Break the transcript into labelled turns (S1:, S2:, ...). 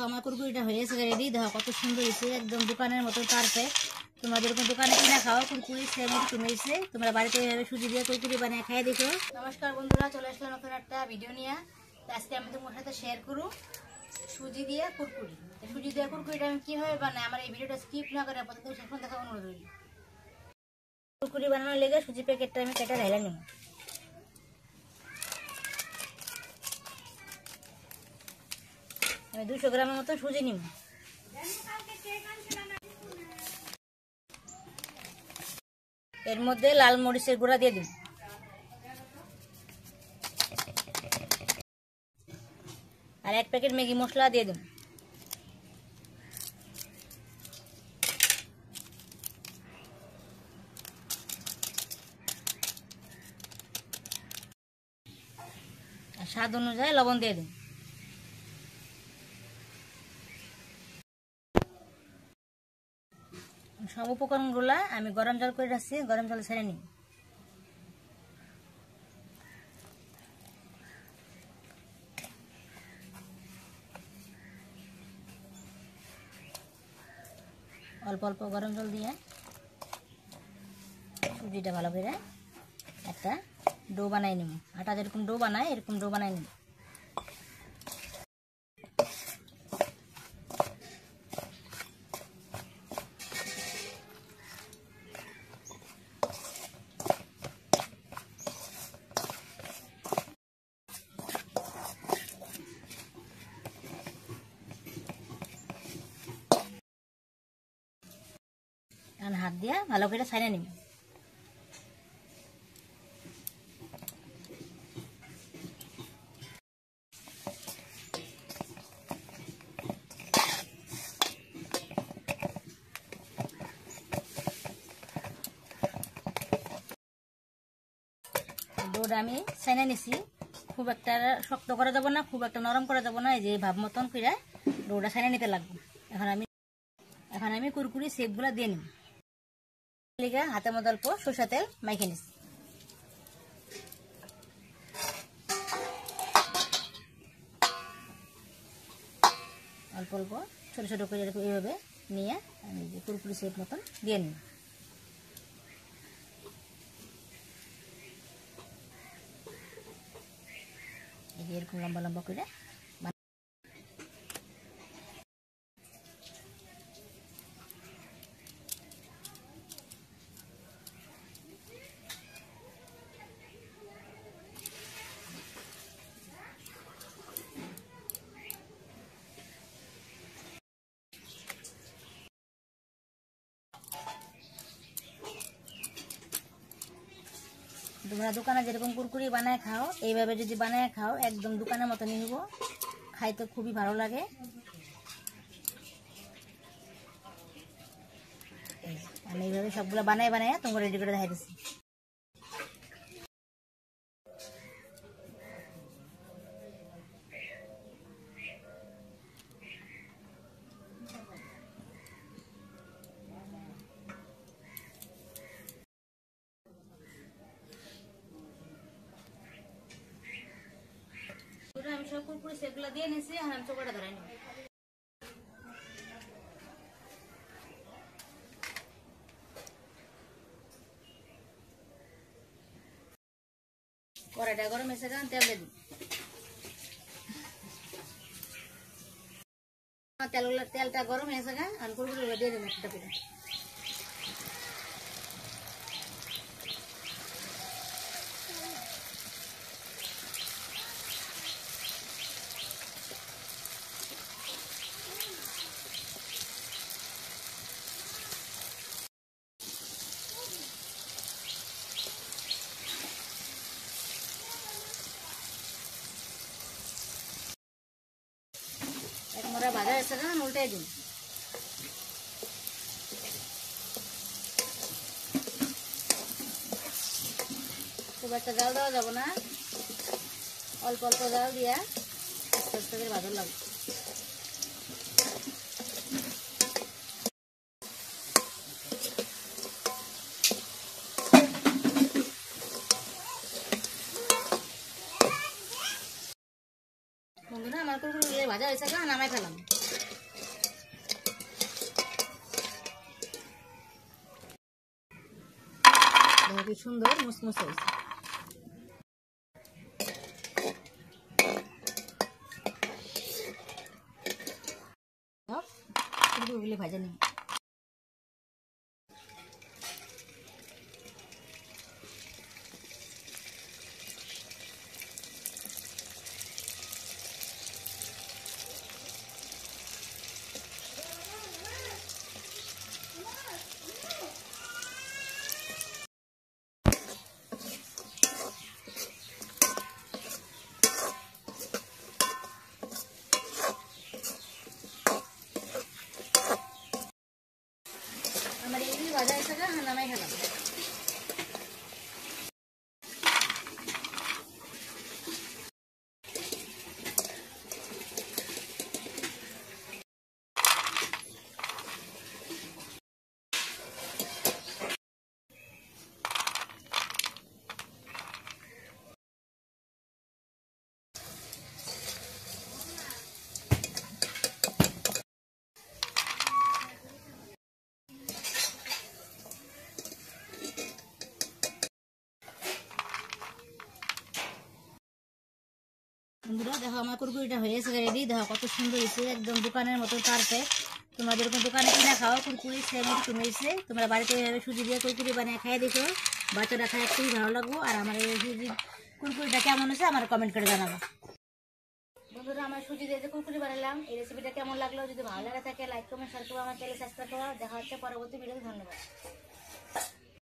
S1: দেখো আমার কুরকুরিটা হয়ে গেছে রেডি। দেখো কত সুন্দর হয়েছে, একদম দোকানের মতো পারফেক্ট। তোমরা যেরকম দোকানে কিনা খাও কুরকুরি সেম এরকম হয়েছে। তোমরা বাড়িতে এইভাবে সুজি দিয়ে কুরকুরি বানিয়ে খাই দেখো। নমস্কার বন্ধুরা, চলে আসলাম নতুন একটা ভিডিও নিয়ে। আজকে আমি তোমার সাথে শেয়ার করব সুজি দিয়ে কুরকুরি। সুজি দিয়ে কুরকুরিটা আমি কীভাবে বানাই, আমার এই ভিডিওটা স্কিপ না করে প্রথমে শেষ পর্যন্ত দেখা অনুরোধ রইল। কুরকুরি বানানোর লেগে সুজি প্যাকেটটা আমি কেটে ঢেলে নেব। আমি 200 গ্রামের মতো সুজি নিব। এর মধ্যে লাল মরিচের গুঁড়া দিয়ে দিব, আর 1 প্যাকেট ম্যাগি মশলা দিয়ে দিব। আর স্বাদ অনুযায়ী লবণ দিয়ে দিব। সব উপকরণগুলা আমি গরম জল করে রাখছি, গরম জল ছেড়ে নিই। অল্প অল্প গরম জল দিয়ে সুজিটা ভালো করে একটা ডো বানাই নিব। আটা যেরকম ডো বানায় এরকম ডো বানাই নিব। হাত দিয়ে ভালো করে ছাইনা নিব। ডোটা আমি ছাইনা নিছি, খুব একটা শক্ত করা যাব না, খুব একটা নরম করা যাব না। এই যে ভাব মতন করে ডোটা ছাইনা নিতে লাগবে। এখন আমি কুরকুরি শেপগুলো দিয়ে নিব। হাতের মধ্যে অল্প সরষের তেল মাইখে নিচ্ছি। অল্প অল্প ছোট ছোট করে এইভাবে নিয়ে আমি যে কুরকুরি শেপ মতন দিয়ে নিই। এরকম লম্বা লম্বা করে তোমরা দোকানে যেরকম কুরকুরি বানায় খাও এইভাবে যদি বানায় খাও একদম দোকানের মতো নিব, খাইতে খুবই ভালো লাগে। আমি এইভাবে সবগুলো বানায় বানায় তোমরা রেডি করে দেখাই দিচ্ছি। আমি সব কুরকুরি সেগুলো দিয়ে নিয়েছি, আর আমি চোখটা ধরাই নিব। কড়াইটা গরম হয়েছে, তেল দিয়ে দিই। তেলটা গরম হয়েছে, আর কুরকুরি দিয়ে দিন একটা করে। মোরা ভাজা হয়েছে, উল্টাই দিন। খুব একটা জাল দেওয়া যাবে না, অল্প অল্প জাল দিয়া আস্তে আস্তে করে ভাজা লাগবে। বন্ধুরা আমার কুরকুরি ভাজা হয়েছে, নামাই ফেলাম। কি সুন্দর মুসমুসে হয়েছে। কুরকুরিগুলি ভাজা নিই। আমার এগুলি ভাজা হয়েছে না, নামাই খেলাম। বন্ধুরা দেখো আমার কুরকুরিটা হয়েছে রেডি। দেখো কত সুন্দর হয়েছে, একদম দোকানের মতো পারফেক্ট। তোমরা যেরকম দোকানে কিনা খাও কুরকুরি সেম এরকম হয়েছে। তোমরা বাড়িতে এইভাবে সুজি দিয়ে কুরকুরি বানিয়ে খাই দেখো, বাচ্চারা খায় খুবই ভালো লাগবো। আর আমার এই সুজি কুরকুরিটা কেমন হয়েছে আমার কমেন্ট করে জানাবো। বন্ধুরা আমার সুজি দিয়ে যে কুরকুরি বানালাম, এই রেসিপিটা কেমন লাগলো, যদি ভালো লাগে থাকে লাইক কমেন্ট শেয়ার করবো, আমার চ্যানেল সাবস্ক্রাইব করো। দেখা হচ্ছে পরবর্তী ভিডিওতে। ধন্যবাদ।